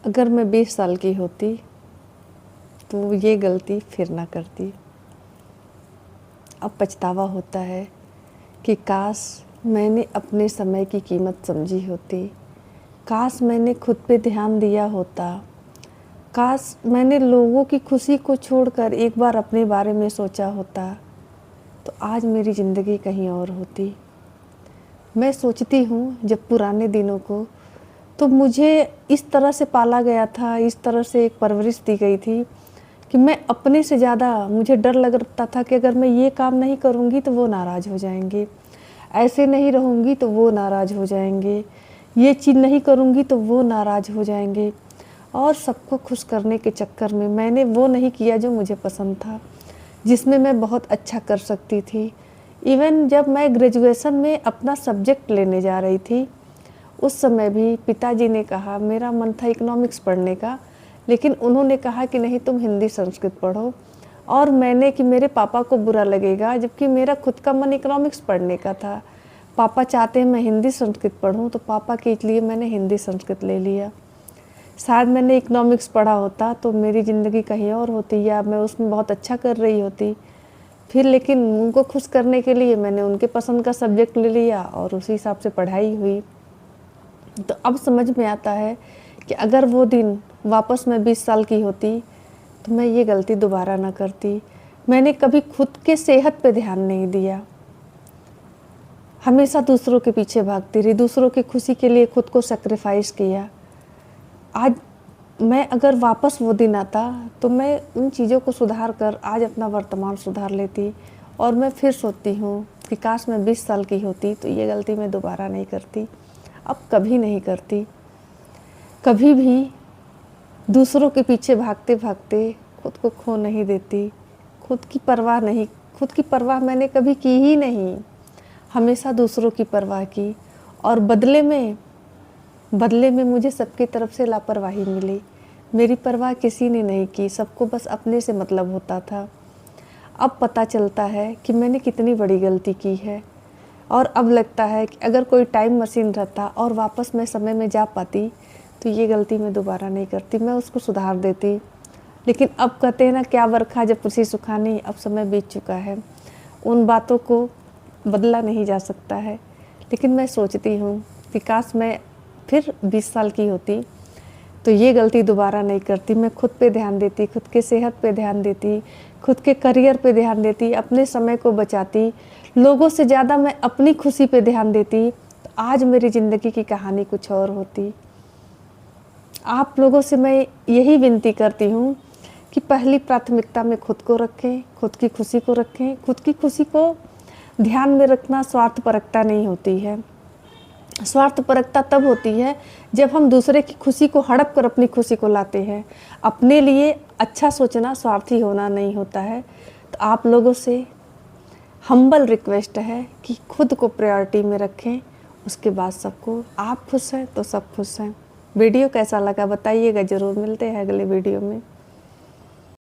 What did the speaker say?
अगर मैं 20 साल की होती तो ये गलती फिर ना करती। अब पछतावा होता है कि काश मैंने अपने समय की कीमत समझी होती, काश मैंने खुद पे ध्यान दिया होता, काश मैंने लोगों की खुशी को छोड़कर एक बार अपने बारे में सोचा होता, तो आज मेरी ज़िंदगी कहीं और होती। मैं सोचती हूँ जब पुराने दिनों को, तो मुझे इस तरह से पाला गया था, इस तरह से एक परवरिश दी गई थी कि मैं अपने से ज़्यादा मुझे डर लगता था कि अगर मैं ये काम नहीं करूँगी तो वो नाराज़ हो जाएंगे, ऐसे नहीं रहूँगी तो वो नाराज़ हो जाएंगे, ये चीज़ नहीं करूँगी तो वो नाराज़ हो जाएंगे। और सबको खुश करने के चक्कर में मैंने वो नहीं किया जो मुझे पसंद था, जिसमें मैं बहुत अच्छा कर सकती थी। इवन जब मैं ग्रेजुएशन में अपना सब्जेक्ट लेने जा रही थी, उस समय भी पिताजी ने कहा, मेरा मन था इकोनॉमिक्स पढ़ने का, लेकिन उन्होंने कहा कि नहीं तुम हिंदी संस्कृत पढ़ो। और मैंने कि मेरे पापा को बुरा लगेगा, जबकि मेरा खुद का मन इकोनॉमिक्स पढ़ने का था। पापा चाहते हैं मैं हिंदी संस्कृत पढ़ूं, तो पापा के लिए मैंने हिंदी संस्कृत ले लिया। शायद मैंने इकोनॉमिक्स पढ़ा होता तो मेरी ज़िंदगी कहीं और होती, या मैं उसमें बहुत अच्छा कर रही होती। फिर लेकिन उनको खुश करने के लिए मैंने उनके पसंद का सब्जेक्ट ले लिया और उसी हिसाब से पढ़ाई हुई। तो अब समझ में आता है कि अगर वो दिन वापस मैं 20 साल की होती तो मैं ये गलती दोबारा ना करती। मैंने कभी खुद के सेहत पे ध्यान नहीं दिया, हमेशा दूसरों के पीछे भागती रही, दूसरों की खुशी के लिए खुद को सेक्रीफाइस किया। आज मैं अगर वापस वो दिन आता तो मैं उन चीज़ों को सुधार कर आज अपना वर्तमान सुधार लेती। और मैं फिर सोचती हूँ कि काश मैं 20 साल की होती तो ये गलती मैं दोबारा नहीं करती, अब कभी नहीं करती। कभी भी दूसरों के पीछे भागते भागते खुद को खो नहीं देती, खुद की परवाह मैंने कभी की ही नहीं, हमेशा दूसरों की परवाह की। और बदले में मुझे सबकी तरफ से लापरवाही मिली। मेरी परवाह किसी ने नहीं की, सबको बस अपने से मतलब होता था। अब पता चलता है कि मैंने कितनी बड़ी गलती की है। और अब लगता है कि अगर कोई टाइम मशीन रहता और वापस मैं समय में जा पाती तो ये गलती मैं दोबारा नहीं करती, मैं उसको सुधार देती। लेकिन अब कहते हैं ना, क्या बरखा जब तुलसी सुखानी, अब समय बीत चुका है, उन बातों को बदला नहीं जा सकता है। लेकिन मैं सोचती हूँ कि काश मैं फिर 20 साल की होती तो ये गलती दोबारा नहीं करती। मैं खुद पे ध्यान देती, खुद के सेहत पे ध्यान देती, खुद के करियर पे ध्यान देती, अपने समय को बचाती, लोगों से ज़्यादा मैं अपनी खुशी पे ध्यान देती, तो आज मेरी ज़िंदगी की कहानी कुछ और होती। आप लोगों से मैं यही विनती करती हूँ कि पहली प्राथमिकता में खुद को रखें, खुद की खुशी को रखें। खुद की खुशी को ध्यान में रखना स्वार्थपरकता नहीं होती है। स्वार्थपरकता तब होती है जब हम दूसरे की खुशी को हड़प कर अपनी खुशी को लाते हैं। अपने लिए अच्छा सोचना स्वार्थी होना नहीं होता है। तो आप लोगों से हम्बल रिक्वेस्ट है कि खुद को प्रायोरिटी में रखें, उसके बाद सबको। आप खुश हैं तो सब खुश हैं। वीडियो कैसा लगा बताइएगा ज़रूर। मिलते हैं अगले वीडियो में।